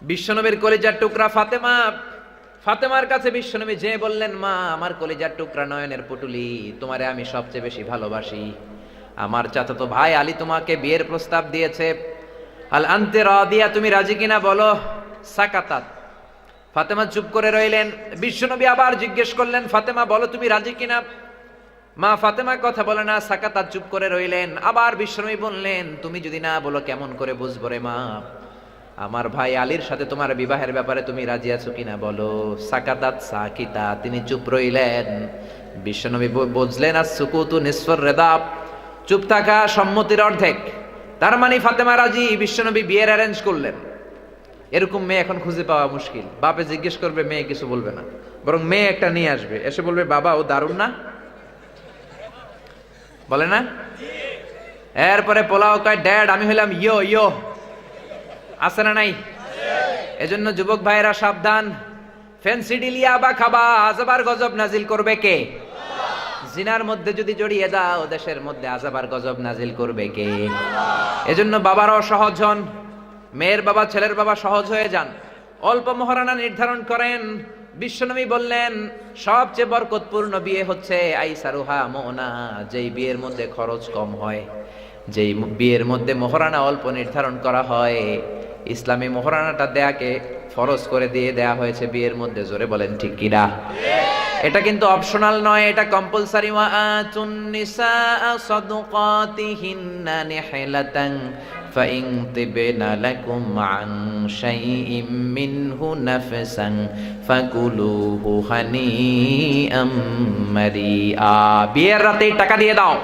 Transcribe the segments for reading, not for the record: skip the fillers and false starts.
বিশ্বনবীর কলিজার টুকরা ফাতেমা, ফাতেমার কাছে বিশ্বনবী যে বললেন, মা আমার কলিজার টুকরা নয়নের পুটুলি, তোমারে আমি সবচেয়ে বেশি ভালোবাসি। আমার চাচাতো ভাই আলী তোমাকে বিয়ের প্রস্তাব দিয়েছে, আল আনতে রাদিয়া, তুমি রাজি কিনা বলো। সাকাতাত, ফাতেমা চুপ করে রইলেন। বিশ্বনবী আবার জিজ্ঞেস করলেন, ফাতেমা বলো তুমি রাজি কিনা। মা ফাতেমা কথা বলে না, সাকাতাত, চুপ করে রইলেন। আবার বিশ্বনবী বললেন, তুমি যদি না বলো কেমন করে বুঝবো রে মা, আমার ভাই আলীর সাথে তোমার বিবাহের ব্যাপারে তুমি রাজি আছো কিনা বলো। সাকাতাত সাকিতা, তিনি চুপ রইলেন। বিশ্বনবী বুঝলেন আর সুকুতু নিসফর রেদাব, চুপ থাকা সম্মতির অর্ধেক। তার মানে ফাতেমা রাজি। বিশ্বনবী বিয়ের অ্যারেঞ্জ করলেন। এরকম মেয়ে এখন খুঁজে পাওয়া মুশকিল। বাপে জিজ্ঞেস করবে, মেয়ে কিছু বলবে না, বরং মেয়ে একটা নিয়ে আসবে, এসে বলবে বাবা ও দারুণ না, বলে না। এরপরে পোলাও কয়, ড্যাড আমি হইলাম ইয়ো ইয়ো, আছে না নাই? এজন্য যুবক ভাইয়েরা সাবধান, ফ্যান্সি ডিলিয়া বা খাবা, আযাবার গজব নাজিল করবে কে? জিনার মধ্যে যদি জড়িয়ে দাও, দেশের মধ্যে আযাবার গজব নাজিল করবে কে? এজন্য বাবারাও সহজ হন, মেয়ের বাবা ছেলের বাবা সহজ হয়ে যান, অল্প মহারানা নির্ধারণ করেন। বিশ্বনবী বললেন, সবচেয়ে বরকতপূর্ণ বিয়ে হচ্ছে আইসারুহা মুনা, যেই বিয়ের মধ্যে খরচ কম হয়, যেই বিয়ের মধ্যে মহারানা অল্প নির্ধারণ করা হয়। ইসলামী মহারানাটা দেয়াকে ফরজ করে দিয়ে দেয়া হয়েছে বিয়ের মধ্যে। জোরে বলেন ঠিক কিনা? এটা কিন্তু অপশনাল নয়, এটা কম্পালসারি। ওয়া আতুন নিসা সাদুকাতিহিন্না নিহলাতান ফাইন তিবনা লাকুম আন শাইইম মিনহু নাফসান ফাকুলুহু হানিআম মারিআ। বিয়ের রাতে টাকা দিয়ে দাও,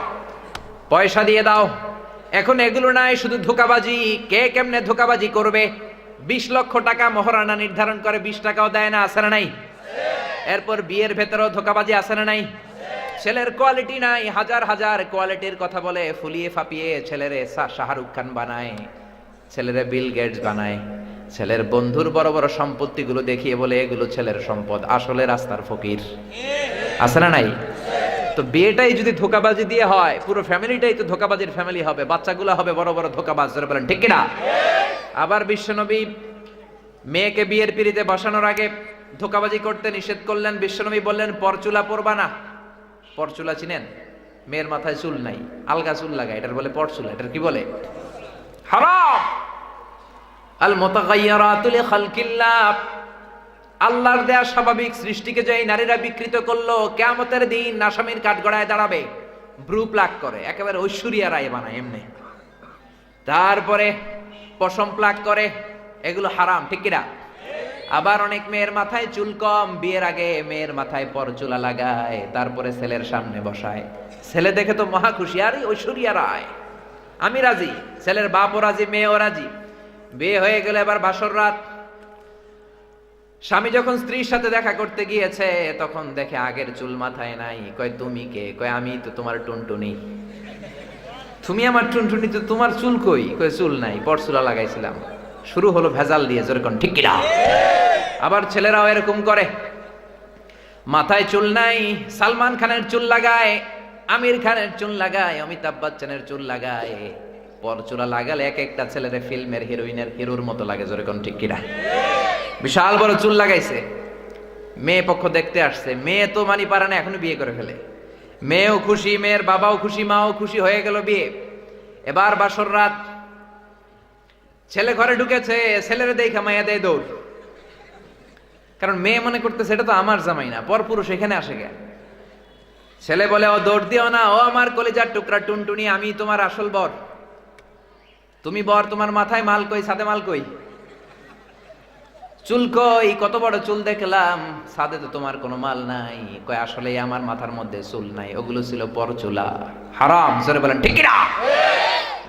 পয়সা দিয়ে দাও। এখন এগুলো নাই, শুধু ধোঁকাবাজি। কে কেমনে ধোঁকাবাজি করবে? 20 লক্ষ টাকা মহারানা নির্ধারণ করে, 20 টাকাও দেয় না, আছে না নাই? এরপর বিয়ের ভেতরেও ধোঁকাবাজি, আছে না নাই? ছেলের কোয়ালিটি নাই, হাজার হাজার কোয়ালিটির কথা বলে, ফুলিয়ে ফাপিয়ে ছেলেরে শাহরুখ খান বানায়, ছেলেরে বিল গেটস বানায়, ছেলের বন্ধুর বড় বড় সম্পত্তিগুলো দেখিয়ে বলে এগুলো ছেলের সম্পদ, আসলে রাস্তার ফকির, আছে না নাই? তো বিয়েটাই যদি ধোঁকাবাজি দিয়ে হয়, পুরো ফ্যামিলিটাই তো ধোঁকাবাজির ফ্যামিলি হবে, বাচ্চাগুলো হবে বড় বড় ধোঁকাবাজ। জোরে বলেন ঠিক কিনা? আবার বিশ্বনবী মেয়েকে বিয়ের পিঁড়িতে বসানোর আগে ধোঁকাবাজি করতে নিষেধ করলেন। বিশ্বনবী বললেন, পরচুলা পরবা না। পরচুলা চিনেন? মেয়ের মাথায় চুল নাই, আলগা চুল লাগায়, এটার বলে পরচুলা। এটার কি বলে? হারাম। আল মুতাগায়্যিরাতু লিখালকিল্লাহ, আল্লাহর দেয়া স্বাভাবিক সৃষ্টিকে যে এই নারীরা বিকৃত করলো, কিয়ামতের দিন আসামির কাঠগড়ায় দাঁড়াবে, ব্রু প্লাক করে, একেবারে ঐশ্বরিয়া রায় বানায় এমনি, তারপরে পশম প্লাক করে, এগুলো হারাম, ঠিক কিনা? আবার অনেক মেয়ের মাথায় চুল কম, বিয়ের আগে মেয়ের মাথায় পরচুলা লাগায়, তারপরে ছেলের সামনে বসায়। ছেলে দেখে তো মহা খুশি, আরে ঐশ্বরিয়া রায়, আমি রাজি। ছেলের বাপও রাজি, মেয়েও রাজি। বিয়ে হয়ে গেলে এবার বাসর রাত। স্বামী যখন স্ত্রীর সাথে দেখা করতে গিয়েছে, তখন দেখে আগের চুল মাথায় নাই। কয় তুমি কে? কয় আমি তো তোমার টুনটুনি। তুমি আমার টুনটুনি, তো তোমার চুল কই? কয় চুল নাই, পরচুলা লাগাইছিলাম। শুরু হলো ভেজাল দিয়ে, যেরকম ঠিক কিনা? আবার ছেলেরাও এরকম করে, মাথায় চুল নাই, সালমান খানের চুল লাগায়, আমির খানের চুল লাগায়, অমিতাভ বচ্চনের চুল লাগায়। পরচুলা লাগালে এক একটা ছেলের ফিল্মের হিরোইনের হিরোর মতো লাগে। যেরকম ঠিক কিনা? বিশাল বড় চুল লাগাইছে, মেয়ে পক্ষ দেখতে আসছে। মেয়ে তো মানি পারে না, এখনো বিয়ে করে ফেলে। মেয়েও খুশি, মেয়ের বাবাও খুশি, মাও খুশি, হয়ে গেল বিয়ে। এবার বাসর রাত, ছেলে ঘরে ঢুকেছে, ছেলেরে দেখা মাইয়া দেয় দৌড়। কারণ মেয়ে মনে করতেছে এটা তো আমার জামাই না, পরপুরুষ এখানে আসে গে। ছেলে বলে, ও দৌড় দিও না, ও আমার কলিজার টুকরা টুনটুনি, আমি তোমার আসল বর। তুমি বর, তোমার মাথায় মাল কই, ছাদে মাল কই? চুল কই? কত বড় চুল দেখলাম, ছাদে তো তোমার কোনো মাল নাই। কই আসলে আমার মাথার মধ্যে চুল নাই, ওগুলো ছিল পরচুলা। হারাম। জোরে বলেন ঠিক কিনা?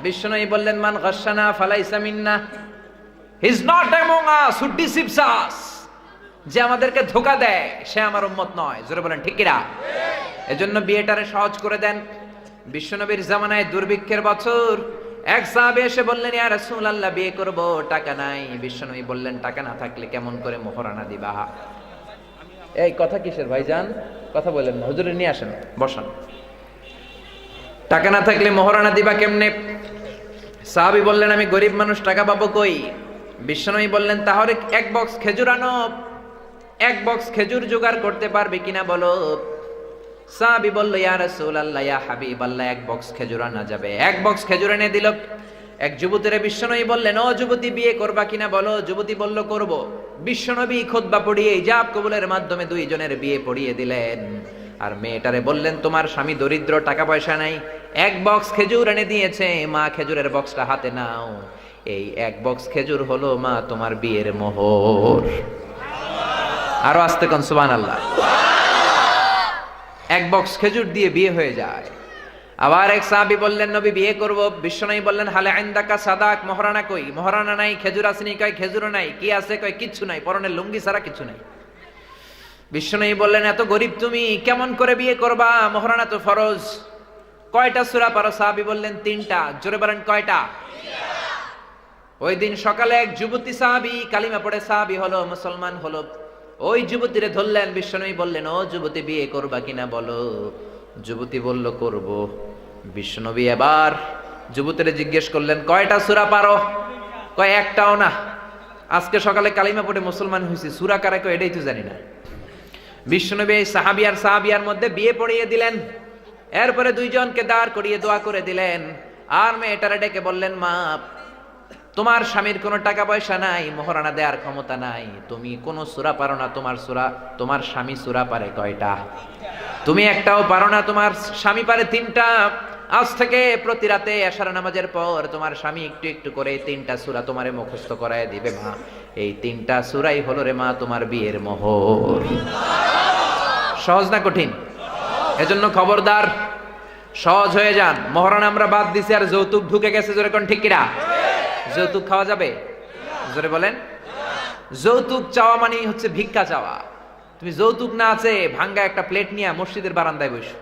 বিশ্বনবী বললেন, মান গাশশানা ফালাইসা মিন্না, he is not among us who deceives us. যে আমাদেরকে ধোঁকা দেয় সে আমার উম্মত নয়। জোরে বলেন ঠিক কিনা? এজন্য বিয়েটারে সহজ করে দেন। বিশ্বনবীর জামানায় দুর্ভিক্ষের বছর, এক সাহাবী এসে বললেন, ইয়া রাসূলুল্লাহ বিয়ে করব, টাকা নাই। বিশ্বনবী বললেন, টাকা না থাকলে কেমন করে মোহরানা দিবা? এই কথা কিসের ভাইজান? কথা বলেন না, হুজুরে নিয়ে আসেন, বসান। টাকা না থাকলে মোহরানা দিবা কেমনে? সাহাবী বললেন, আমি গরিব মানুষ, টাকা পাবো কই? বিশ্বনবী বললেন তাহলে এক বক্স খেজুর আনো, এক বক্স খেজুর জোগাড় করতে পারবে কিনা বলো। সাহাবী বলল ইয়া রাসূলুল্লাহ ইয়া হাবিবাল্লাহ, এক বক্স খেজুর আনা যাবে। এক বক্স খেজুর এনে দিল। এক যুবতীরে বিশ্বনবী বললেন ও যুবতী বিয়ে করবা কিনা বলো। যুবতী বলল করব। বিশ্বনবী খুতবা পড়িয়ে ইজাব কবুলের মাধ্যমে দুইজনের বিয়ে পড়িয়ে দিলেন। আর মেয়েটারে বললেন তোমার স্বামী দরিদ্র, টাকা পয়সা নাই, এক বক্স খেজুর এনে দিয়েছে, মা খেজুরের বক্সটা হাতে নাও। এই এক বক্স খেজুর হলো মা তোমার বিয়ের মোহর। আরো আস্তে কোন সুবহানাল্লাহ। এক বক্স খেজুর দিয়ে বিয়ে হয়ে যায়। আবার এক সাহাবী বললেন নবী বিয়ে করব। বিশ্বনবী বললেন হালে ইনদাকা সাদাক, মহরানা কই? মহরানা নাই। খেজুর আসেনি? কয় খেজুরও নাই। কি আছে? কয় কিচ্ছু নাই, পরনের লুঙ্গি ছাড়া কিছু নাই। বিশ্বনবী বললেন এত গরিব তুমি, কেমন করে বিয়ে করবা? মহরানা তো ফরজ। কয়টা সূরা পারো? সাহাবী বললেন 3টা। জোরে বলেন কয়টা? ওই দিন সকালে এক যুবতী সাহাবী কালিমা পড়ে সাহাবী হলো, মুসলমান হলো। ওই যুবতীরে ধরলেন। বিশ্বনবী বললেন ও যুবতী বিয়ে করবা কিনা বলো। যুবতী বলল করব। বিশ্বনবী এবার যুবতীরে জিজ্ঞেস করলেন কয়টা সূরা পারো? কয় একটাও না, আজকে সকালে কালিমা পড়ে মুসলমান হয়েছি, সূরা কারে কয় এটাই তো জানি না। বিশ্বনবী এই সাহাবিয়ার মধ্যে বিয়ে পড়িয়ে দিলেন। এরপরে দুইজনকে দাঁড় করিয়ে দোয়া করে দিলেন। আর মেয়েটারে ডেকে বললেন মা তোমার স্বামীর কোনো টাকা পয়সা নাই, মহরানা দেওয়ার ক্ষমতা নাই, তুমি কোন সূরা পারো না, তোমার স্বামী সূরা পারে কয়টা? তুমি একটাও পারো না, তোমার স্বামী পারে 3টা। আজ থেকে প্রতি রাতে এশার নামাজের পর তোমার স্বামী একটু একটু করে 3টা সূরা তোমারে মুখস্থ করায় দিবে মা। এই 3টা সূরাই হলো রে মা তোমার বিয়ের মোহর। সহজ না কঠিন? এজন্য খবরদার, সহজ হয়ে যান। মহরানা আমরা বাদ দিছি আর যৌতুক ঢুকে গেছে। জোরে কোন ঠিক কিনা? যৌতুক খাওয়া যাবে? জোরে বলেন। যৌতুক চাওয়া মানে হচ্ছে ভিক্ষা চাওয়া। তুমি যৌতুক না আছে ভাঙ্গা একটা প্লেট নিয়ে মসজিদের বারান্দায় বসো।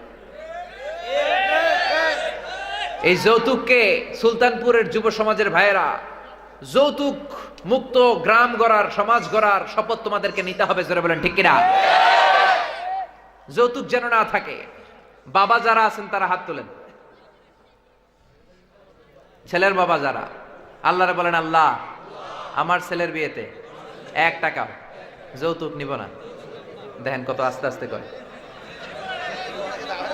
এই যৌতুককে সুলতানপুরের যুব সমাজের ভাইয়েরা, যৌতুক মুক্ত গ্রাম গড়ার, সমাজ গড়ার শপথ তোমাদেরকে নিতে হবে। জোরে বলেন ঠিক কিনা? যৌতুক যেন না থাকে। বাবা যারা আছেন তারা হাত তোলেন। ছেলের বাবা যারা, আল্লাহরে বলেন আল্লাহ আমার ছেলের বিয়েতে 1 টাকা যৌতুক নিব না। দেখেন কত আস্তে আস্তে করে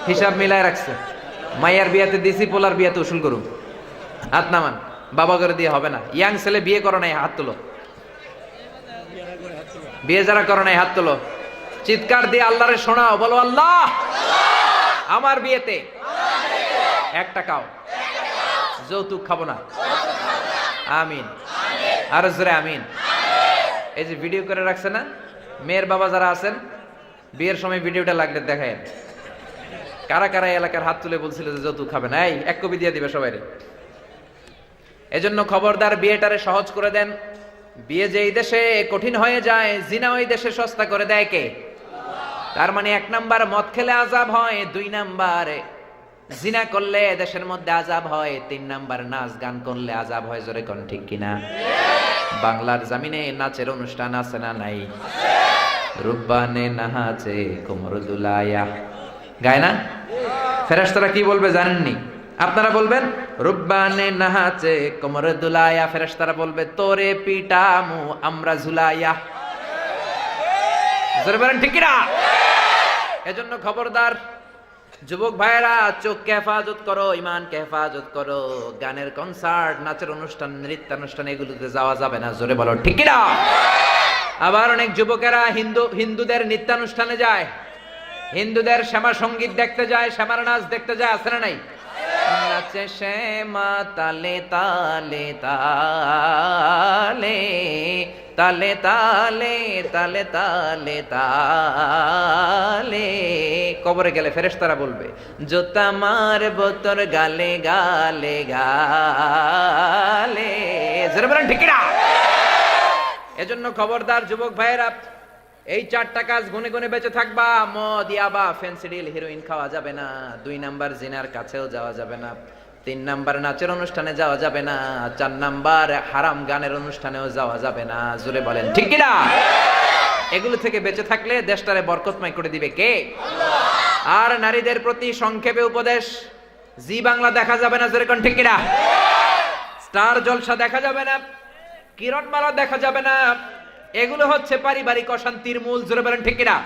হিসাব মিলায় রাখছে। মাইয়ার বিয়েতে দিছি, পোলার বিয়েতে উসুল করুন। হাত নামান। বাবা করে দিয়ে হবে না। ইয়াং ছেলে বিয়ে করো নাই, হাত তোলো। বিয়ে যারা করো নাই হাত তোলো। চিৎকার দিয়ে আল্লাহরে শোনাও, বলো আল্লাহ আমার বিয়েতে 1 টাকাও যৌতুক খাবো না। আমিন। আর জোরে আমিন। এই যে ভিডিও করে রাখছে না, মেয়ের বাবা যারা আছেন বিয়ের সময় ভিডিওটা লাগলে দেখায় কারা কারা এলাকার হাত তুলে বলছিল যে যৌতুক খাবে না। এই 1 কপি দিয়ে দিবে সবাই। এজন্য খবরদার বিয়েটারে সহজ করে দেন। বিয়ে যেই দেশে কঠিন হয়ে যায়, জিনা ওই দেশে সস্তা করে দেয় কে? তার মানে 1 নাম্বার মদ খেলে আযাব হয়, 2 নাম্বার জিনা করলে দেশের মধ্যে আযাব হয়, 3 নাম্বার নাচ গান করলে আযাব হয়। জোরে কোন ঠিক কিনা? বাংলার জমিনে নাচের অনুষ্ঠান আছে না নাই? রুব্বানে নাচে কোমর দুলায়া, গায় না? ফেরেশতারা কি বলবে জানেননি? আপনারা বলবেন রুব্বানে নাচে কোমর দুলায়া, ফেরেশতারা বলবে তোরে পিটামু আমরা ঝুলাইয়া। জোরে বলেন ঠিক কিনা? এজন্য খবরদার যুবক ভাইরা, চোখকে হেফাজত করো, ইমানকে হেফাজত করো। গানের কনসার্ট, নাচের অনুষ্ঠান, নৃত্যানুষ্ঠান এগুলোতে যাওয়া যাবে না। জোরে বলো ঠিক কিনা? আবার অনেক যুবকেরা হিন্দুদের নৃত্যানুষ্ঠানে যায়, হিন্দুদের শ্যামা সঙ্গীত দেখতে যায়, শ্যামার নাচ দেখতে যায়। আছে না নাই? নাচে শ্যামা তালে তালে তালে তালে তালে তালে তালে তালে। কবরে গেলে ফেরেশতারা বলবে জোতা মারবো তোর গালে গালে গালে। জোরে বলেন ঠিক কিনা? এজন্য খবরদার যুবক ভাইয়েরা, এই 4টা কাজ গুনে গুনে বেঁচে থাকবা। মদ, ইয়াবা, ফেন্সিডিল, হিরোইন খাওয়া যাবে না। 2 নাম্বার জিনার কাছেও যাওয়া যাবে না। 3 নাম্বার নাচের অনুষ্ঠানে যাওয়া যাবে না। 4 নাম্বার হারাম গানের অনুষ্ঠানেও যাওয়া যাবে না। জোরে বলেন ঠিক কিনা? এগুলো থেকে বেঁচে থাকলে দেশটারে বরকতময় করে দিবে কে? আল্লাহ। আর নারীদের প্রতি সংক্ষেপে উপদেশ, জি বাংলা দেখা যাবে না। জোরে কোন ঠিক কিনা? স্টার জলসা দেখা যাবে না। কিরণমালা দেখা যাবে না। এগুলো হচ্ছে পারিবারিক অশান্তির মূল। জোরে বলেন ঠিক কিনা?